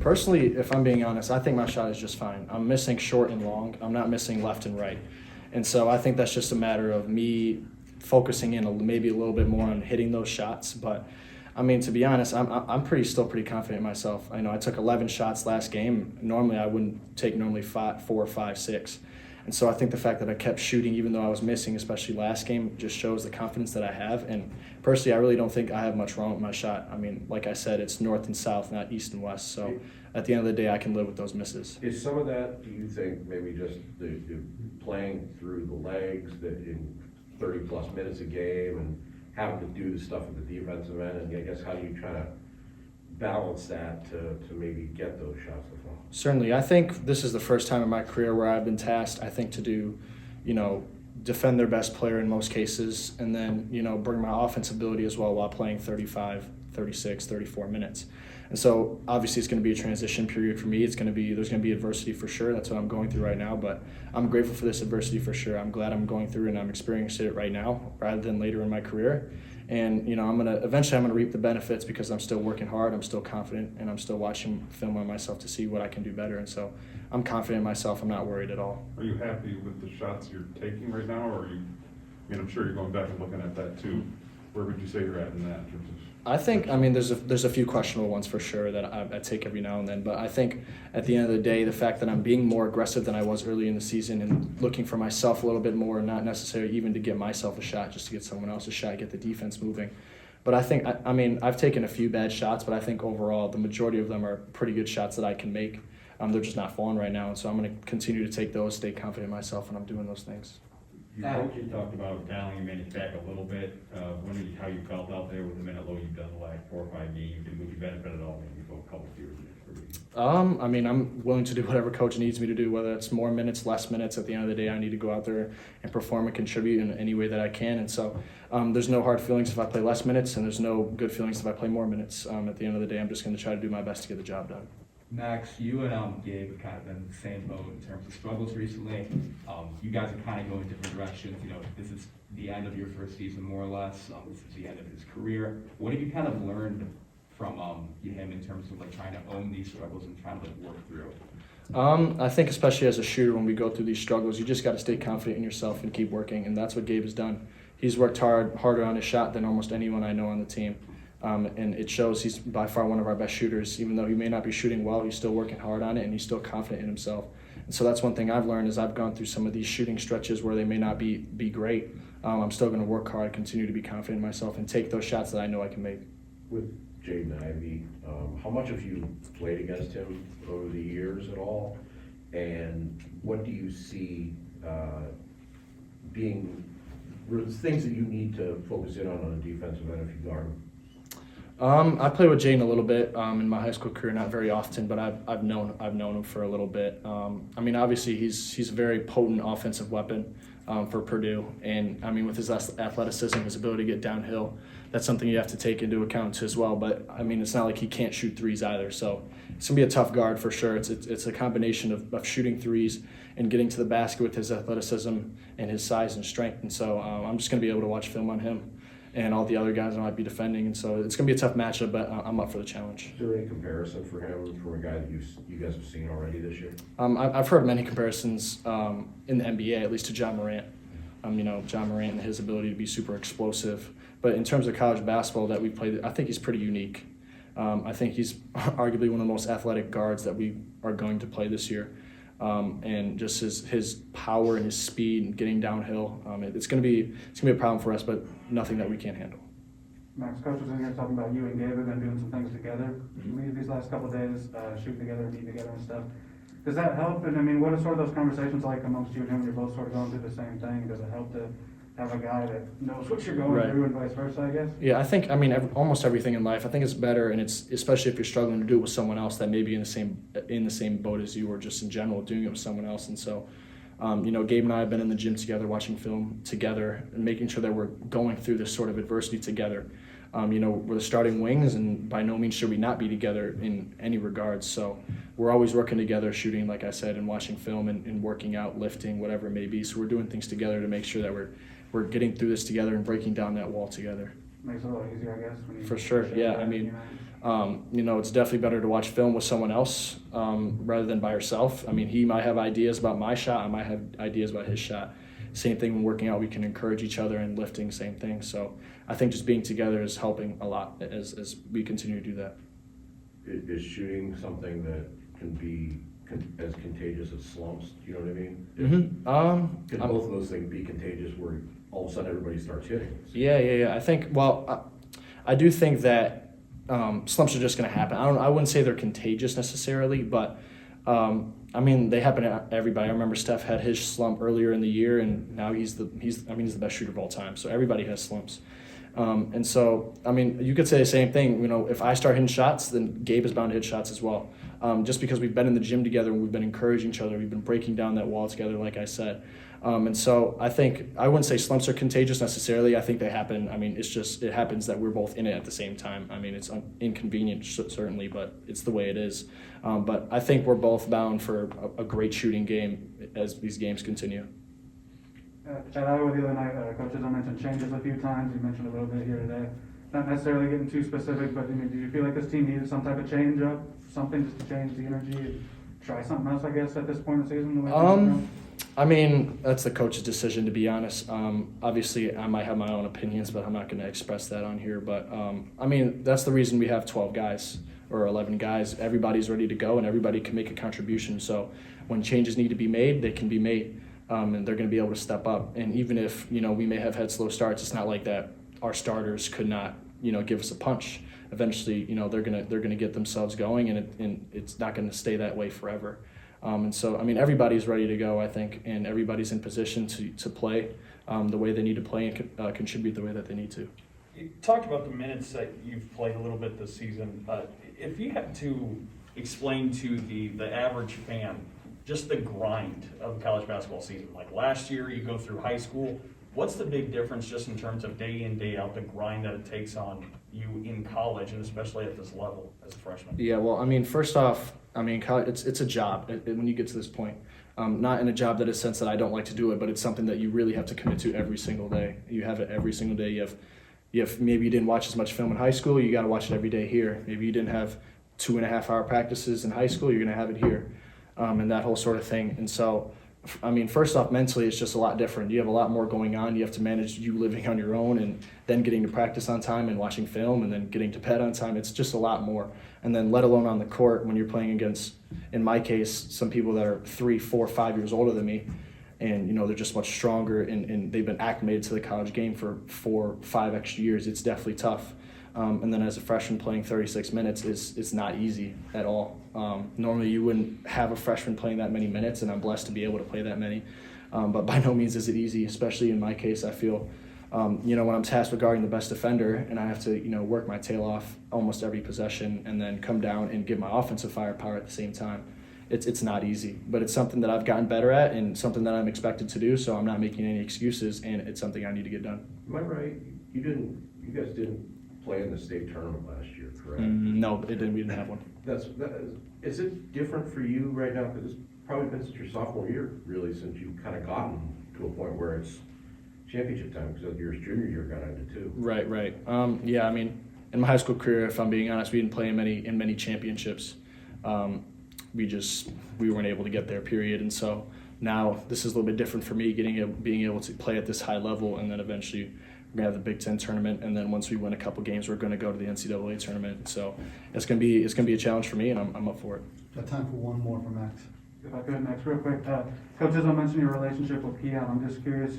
Personally, if I'm being honest, I think my shot is just fine. I'm missing short and long. I'm not missing left and right. And so I think that's just a matter of me focusing in maybe a little bit more on hitting those shots. But I mean, to be honest, I'm still pretty confident in myself. I know I took 11 shots last game. Normally, I wouldn't take 4, 5, 6. And so I think the fact that I kept shooting, even though I was missing, especially last game, just shows the confidence that I have. And personally, I really don't think I have much wrong with my shot. I mean, like I said, it's north and south, not east and west. So at the end of the day, I can live with those misses. Is some of that, do you think, maybe just the playing through the legs that in 30-plus minutes a game and having to do the stuff at the defensive end? And I guess how do you try to balance that to maybe get those shots to fall? Certainly. I think this is the first time in my career where I've been tasked, I think, to do, defend their best player in most cases, and then, bring my offense ability as well while playing 35, 36, 34 minutes. And so obviously it's going to be a transition period for me. There's going to be adversity for sure. That's what I'm going through right now, but I'm grateful for this adversity for sure. I'm glad I'm going through and I'm experiencing it right now rather than later in my career. And eventually I'm gonna reap the benefits because I'm still working hard, I'm still confident, and I'm still watching film on myself to see what I can do better. And so I'm confident in myself. I'm not worried at all. Are you happy with the shots you're taking right now, or I'm sure you're going back and looking at that too. Where would you say you're at in that? I think, there's a few questionable ones for sure that I take every now and then, but I think at the end of the day, the fact that I'm being more aggressive than I was early in the season and looking for myself a little bit more, not necessarily even to get myself a shot, just to get someone else a shot, get the defense moving. But I think, I've taken a few bad shots, but I think overall the majority of them are pretty good shots that I can make. They're just not falling right now, and so I'm going to continue to take those, stay confident in myself, and I'm doing those things. You talked about dialing your minutes back a little bit. Wondering how you felt out there with the minute low you've done the last 4 or 5 games, and would you benefit at all maybe for a couple of years? I'm willing to do whatever coach needs me to do, whether it's more minutes, less minutes. At the end of the day, I need to go out there and perform and contribute in any way that I can. And so there's no hard feelings if I play less minutes, and there's no good feelings if I play more minutes. At the end of the day, I'm just going to try to do my best to get the job done. Max, you and Gabe have kind of been in the same boat in terms of struggles recently. You guys are kind of going different directions. This is the end of your first season, more or less. This is the end of his career. What have you kind of learned from him in terms of trying to own these struggles and trying to work through? I think especially as a shooter, when we go through these struggles, you just got to stay confident in yourself and keep working, and that's what Gabe has done. He's worked harder on his shot than almost anyone I know on the team. And it shows. He's by far one of our best shooters. Even though he may not be shooting well, he's still working hard on it, and he's still confident in himself. And so that's one thing I've learned is I've gone through some of these shooting stretches where they may not be great. I'm still going to work hard, continue to be confident in myself, and take those shots that I know I can make. With Jaden Ivey, how much have you played against him over the years at all? And what do you see being things that you need to focus in on the defensive end if you guard him? I played with Jaden a little bit in my high school career, not very often, but I've known him for a little bit. Obviously he's a very potent offensive weapon for Purdue, and with his athleticism, his ability to get downhill, that's something you have to take into account as well. But it's not like he can't shoot threes either, so it's gonna be a tough guard for sure. It's a combination of shooting threes and getting to the basket with his athleticism and his size and strength, and so I'm just gonna be able to watch film on him and all the other guys I might be defending. And so it's going to be a tough matchup, but I'm up for the challenge. Is there any comparison for him from a guy that you guys have seen already this year? I've heard many comparisons in the NBA, at least to John Morant. John Morant and his ability to be super explosive. But in terms of college basketball that we played, I think he's pretty unique. I think he's arguably one of the most athletic guards that we are going to play this year. And just his power and his speed and getting downhill, it's gonna be a problem for us, but nothing that we can't handle. Max, coach was in here talking about you and Gabe have been doing some things together these last couple of days, shooting together, meeting together and stuff. Does that help? And what are sort of those conversations like amongst you and him? You're both sort of going through the same thing. Does it help to have a guy that knows what you're going through and vice versa, I guess? Yeah, I think, almost everything in life, I think it's better, and it's especially if you're struggling to do it with someone else that may be in the same boat as you, or just in general doing it with someone else. And so, Gabe and I have been in the gym together, watching film together, and making sure that we're going through this sort of adversity together. We're the starting wings, and by no means should we not be together in any regards. So we're always working together, shooting, like I said, and watching film and working out, lifting, whatever it may be. So we're doing things together to make sure that we're getting through this together and breaking down that wall together. makes it a little easier, I guess. When you For sure, yeah, I mean, it's definitely better to watch film with someone else rather than by yourself. I mean, he might have ideas about my shot, I might have ideas about his shot. Same thing when working out, we can encourage each other, and lifting, same thing. So I think just being together is helping a lot as we continue to do that. Is shooting something that can be as contagious as slumps? Do you know what I mean? Mm-hmm. Can both of those things be contagious where all of a sudden everybody starts hitting? Yeah. I think, I do think that slumps are just going to happen. I wouldn't say they're contagious necessarily, but they happen to everybody. I remember Steph had his slump earlier in the year, and now he's the best shooter of all time. So everybody has slumps. And so, you could say the same thing. If I start hitting shots, then Gabe is bound to hit shots as well. Just because we've been in the gym together and we've been encouraging each other, we've been breaking down that wall together, like I said. And so I think, I wouldn't say slumps are contagious necessarily. I think they happen. It happens that we're both in it at the same time. It's inconvenient, certainly, but it's the way it is. But I think we're both bound for a great shooting game as these games continue. At Iowa the other night, Coach Izzo mentioned changes a few times. You mentioned a little bit here today. Not necessarily getting too specific, but did you feel like this team needed some type of change up, something just to change the energy and try something else, I guess, at this point in the season? That's the coach's decision, to be honest. Obviously, I might have my own opinions, but I'm not going to express that on here. But, that's the reason we have 12 guys or 11 guys. Everybody's ready to go, and everybody can make a contribution. So when changes need to be made, they can be made. And they're going to be able to step up. And even if, we may have had slow starts, it's not like that our starters could not, give us a punch. Eventually, they're going to get themselves going, and it's not going to stay that way forever. And so, everybody's ready to go, I think, and everybody's in position to play the way they need to play and contribute the way that they need to. You talked about the minutes that you've played a little bit this season. If you had to explain to the average fan just the grind of the college basketball season, like last year you go through high school, what's the big difference just in terms of day in, day out, the grind that it takes on you in college, and especially at this level as a freshman? Yeah, well, first off, college, it's a job when you get to this point. Not in a job that is sense that I don't like to do it, but it's something that you really have to commit to every single day. You have it every single day. You have maybe you didn't watch as much film in high school, you got to watch it every day here. Maybe you didn't have 2.5 hour practices in high school, you're going to have it here. And that whole sort of thing. And so, first off, mentally, it's just a lot different. You have a lot more going on. You have to manage you living on your own, and then getting to practice on time and watching film, and then getting to bed on time. It's just a lot more. And then let alone on the court when you're playing against, in my case, some people that are 3, 4, 5 years older than me. And, they're just much stronger, and they've been acclimated to the college game for 4, 5 extra years. It's definitely tough. And then as a freshman playing 36 minutes is not easy at all. Normally you wouldn't have a freshman playing that many minutes, and I'm blessed to be able to play that many. But by no means is it easy, especially in my case. I feel, when I'm tasked with guarding the best defender, and I have to, work my tail off almost every possession, and then come down and give my offensive firepower at the same time. It's not easy, but it's something that I've gotten better at, and something that I'm expected to do. So I'm not making any excuses, and it's something I need to get done. Am I right? You guys didn't play in the state tournament last year, correct? No, it didn't. We didn't have one. Is it different for you right now? Because it's probably been since your sophomore year, really, since you've kind of gotten to a point where it's championship time, because your junior year got into too. Right. Yeah, in my high school career, if I'm being honest, we didn't play in many championships. We weren't able to get there, period. And so now this is a little bit different for me, being able to play at this high level, and then eventually we're gonna have the Big Ten tournament, and then once we win a couple games, we're gonna go to the NCAA tournament. So it's gonna be a challenge for me, and I'm up for it. Got time for one more from Max. If I could, Max, real quick. Coach Izzo mentioned your relationship with Keon. I'm just curious,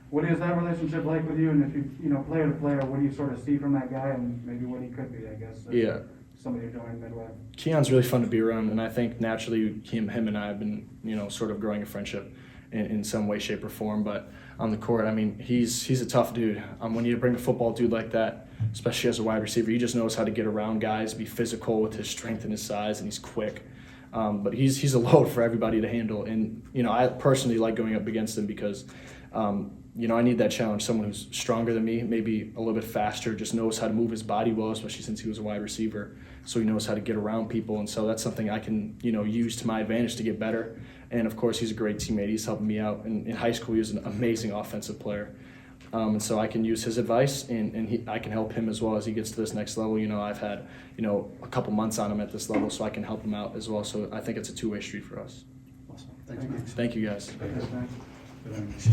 what is that relationship like with you? And if you, player to player, what do you sort of see from that guy, and maybe what he could be, I guess? Yeah. Somebody who joined Midway. Keon's really fun to be around, and I think naturally him and I have been, sort of growing a friendship in some way, shape, or form. But on the court, he's a tough dude. When you bring a football dude like that, especially as a wide receiver, he just knows how to get around guys, be physical with his strength and his size, and he's quick. But he's a load for everybody to handle. And, I personally like going up against him because, I need that challenge. Someone who's stronger than me, maybe a little bit faster, just knows how to move his body well, especially since he was a wide receiver. So he knows how to get around people. And so that's something I can, use to my advantage to get better. And, of course, he's a great teammate. He's helping me out. In high school, he was an amazing offensive player. And so I can use his advice, and I can help him as well as he gets to this next level. I've had, a couple months on him at this level, so I can help him out as well. So I think it's a two-way street for us. Awesome. Thank you, Max. Thank you, guys. Yes, thanks.